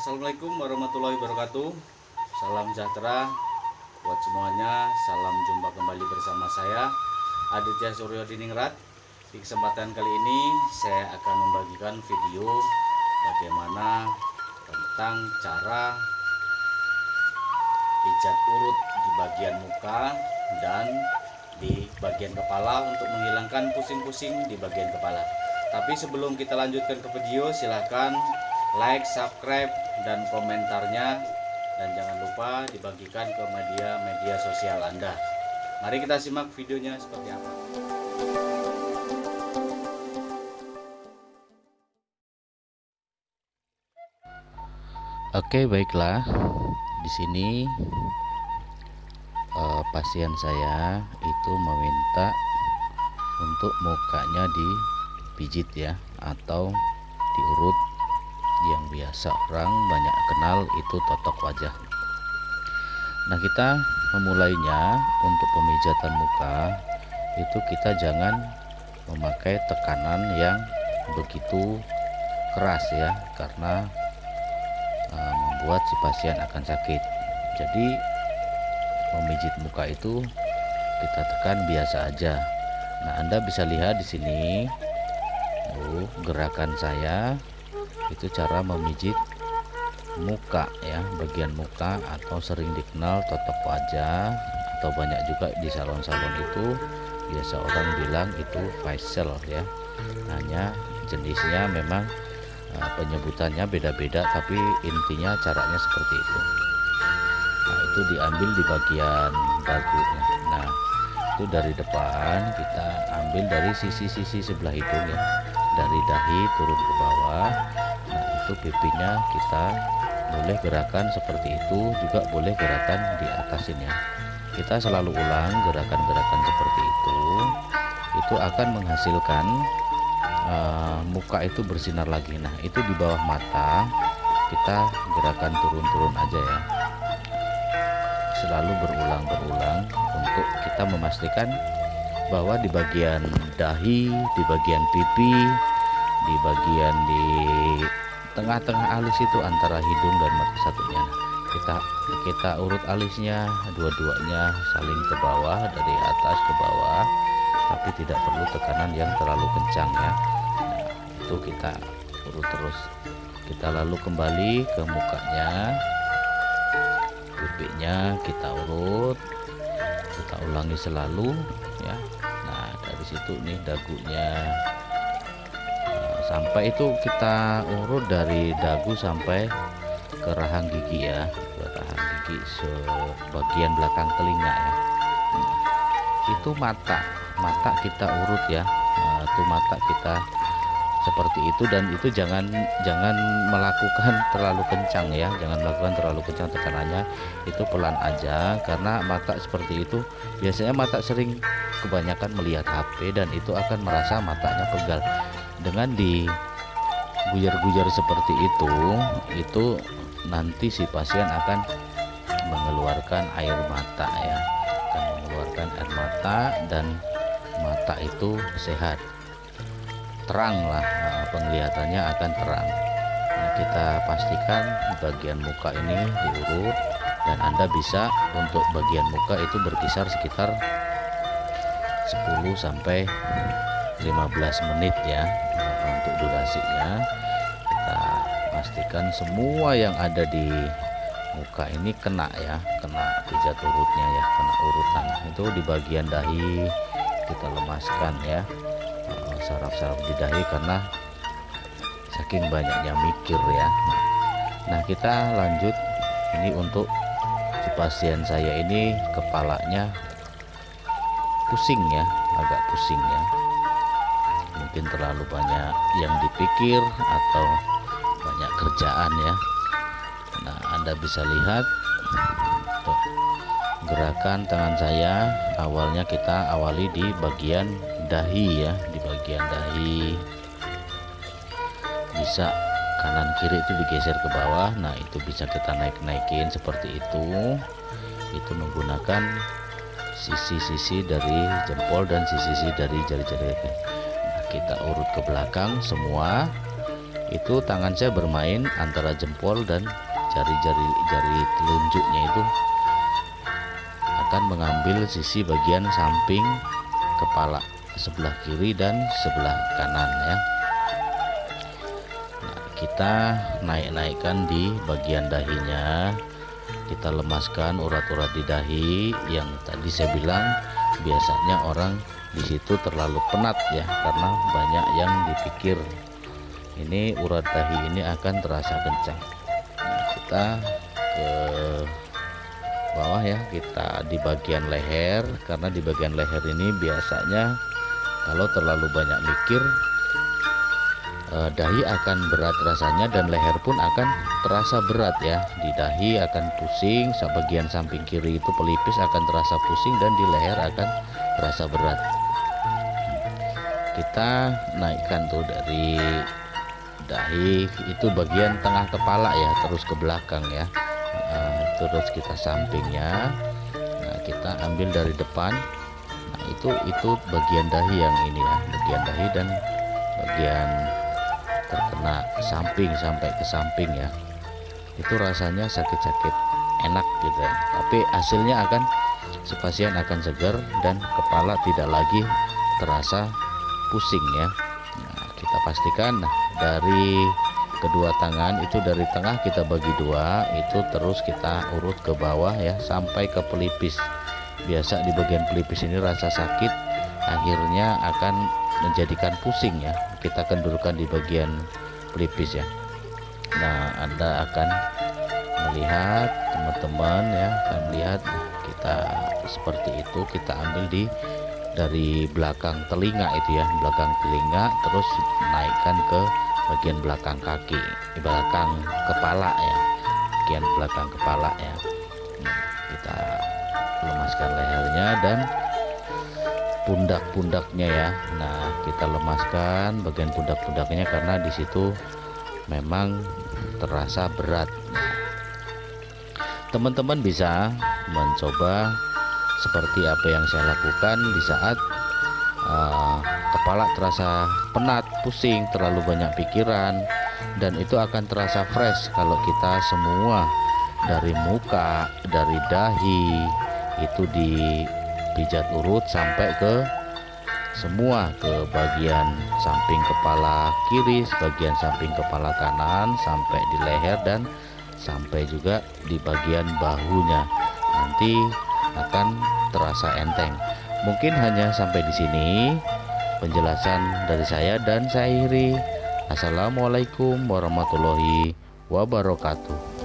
Assalamualaikum warahmatullahi wabarakatuh. Salam sejahtera buat semuanya. Salam jumpa kembali bersama saya Aditya Suryo Diningrat. Di kesempatan kali ini saya akan membagikan video bagaimana tentang cara pijat urut di bagian muka dan di bagian kepala untuk menghilangkan pusing-pusing di bagian kepala. Tapi sebelum kita lanjutkan ke video, silahkan like, subscribe, dan komentarnya, dan jangan lupa dibagikan ke media sosial Anda. Mari kita simak videonya seperti apa. Oke, baiklah. Di sini pasien saya itu meminta untuk mukanya dipijit ya, atau diurut, yang biasa orang banyak kenal itu totok wajah. Nah, kita memulainya untuk pemijatan muka itu kita jangan memakai tekanan yang begitu keras ya, karena membuat si pasien akan sakit. Jadi memijit muka itu kita tekan biasa aja. Nah, Anda bisa lihat di sini gerakan saya itu cara memijit muka ya, bagian muka, atau sering dikenal totok wajah, atau banyak juga di salon-salon itu biasa orang bilang itu facial ya. Hanya jenisnya memang penyebutannya beda-beda, tapi intinya caranya seperti itu. Nah, itu diambil di bagian dagu. Nah, itu dari depan kita ambil dari sisi-sisi sebelah hidung ya, dari dahi turun ke bawah. Nah, itu pipinya kita boleh gerakan seperti itu, juga boleh gerakan di atasin ya. Kita selalu ulang gerakan-gerakan seperti itu akan menghasilkan muka itu bersinar lagi. Nah, itu di bawah mata kita gerakan turun-turun aja ya, selalu berulang-berulang untuk kita memastikan bahwa di bagian dahi, di bagian pipi, di bagian di tengah-tengah alis itu antara hidung dan mata satunya, kita urut alisnya dua-duanya saling ke bawah, dari atas ke bawah, tapi tidak perlu tekanan yang terlalu kencang ya. Nah, itu kita urut terus. Kita lalu kembali ke mukanya, pipinya kita urut, kita ulangi selalu ya. Nah, dari situ nih dagunya, sampai itu kita urut dari dagu sampai ke rahang gigi ya, ke rahang gigi sebagian belakang telinga ya. Nah, itu mata kita urut ya. Nah, itu mata kita seperti itu, dan itu jangan melakukan terlalu kencang ya, jangan melakukan terlalu kencang tekanannya, itu pelan aja, karena mata seperti itu biasanya mata sering kebanyakan melihat HP dan itu akan merasa matanya pegal. Dengan diguyar-guyar seperti itu nanti si pasien akan mengeluarkan air mata ya, akan mengeluarkan air mata, dan mata itu sehat, terang lah, penglihatannya akan terang. Nah, kita pastikan bagian muka ini diurut, dan Anda bisa untuk bagian muka itu berkisar sekitar 10 sampai 15 menit ya untuk durasinya. Kita pastikan semua yang ada di muka ini kena ya, kena pijat urutnya ya, kena urutan. Itu di bagian dahi kita lemaskan ya, saraf-saraf di dahi, karena saking banyaknya mikir ya. Nah, kita lanjut ini untuk si pasien saya ini kepalanya pusing ya, agak pusing ya, mungkin terlalu banyak yang dipikir atau banyak kerjaan ya. Nah, Anda bisa lihat tuh, gerakan tangan saya awalnya kita awali di bagian dahi ya, di bagian dahi, bisa kanan kiri itu digeser ke bawah. Nah, itu bisa kita naik-naikin seperti itu menggunakan sisi-sisi dari jempol dan sisi-sisi dari jari-jari. Nah, kita urut ke belakang semua, itu tangan saya bermain antara jempol dan jari telunjuknya itu akan mengambil sisi bagian samping kepala sebelah kiri dan sebelah kanan ya. Nah, kita naikkan di bagian dahinya, kita lemaskan urat-urat di dahi yang tadi saya bilang biasanya orang di situ terlalu penat ya, karena banyak yang dipikir. Ini urat dahi ini akan terasa kencang. Nah, kita ke bawah ya, kita di bagian leher, karena di bagian leher ini biasanya kalau terlalu banyak mikir, dahi akan berat rasanya dan leher pun akan terasa berat ya. Di dahi akan pusing, bagian samping kiri itu pelipis akan terasa pusing dan di leher akan terasa berat. Kita naikkan tuh dari dahi itu bagian tengah kepala ya, terus ke belakang ya. Terus kita sampingnya, nah kita ambil dari depan. Nah itu bagian dahi yang ini ya, bagian dahi dan bagian terkena samping sampai ke samping ya. Itu rasanya sakit-sakit enak gitu ya, tapi hasilnya akan si pasien akan segar dan kepala tidak lagi terasa pusing ya. Nah, kita pastikan dari kedua tangan itu, dari tengah kita bagi dua, itu terus kita urut ke bawah ya sampai ke pelipis. Biasa di bagian pelipis ini rasa sakit akhirnya akan menjadikan pusing ya. Kita kendurkan di bagian pelipis ya. Nah, Anda akan melihat, teman-teman ya akan lihat kita seperti itu. Kita ambil dari belakang telinga itu ya, belakang telinga, terus naikkan ke bagian belakang kaki, di belakang kepala ya, bagian belakang kepala ya. Nah, kita lemaskan lehernya dan pundak-pundaknya ya. Nah, kita lemaskan bagian pundak-pundaknya karena di situ memang terasa berat. Teman-teman bisa mencoba seperti apa yang saya lakukan di saat kepala terasa penat, pusing, terlalu banyak pikiran, dan itu akan terasa fresh kalau kita semua dari muka, dari dahi itu dipijat urut sampai ke semua, ke bagian samping kepala kiri, bagian samping kepala kanan, sampai di leher dan sampai juga di bagian bahunya. Nanti akan terasa enteng. Mungkin hanya sampai di sini penjelasan dari saya, dan saya akhiri. Assalamualaikum warahmatullahi wabarakatuh.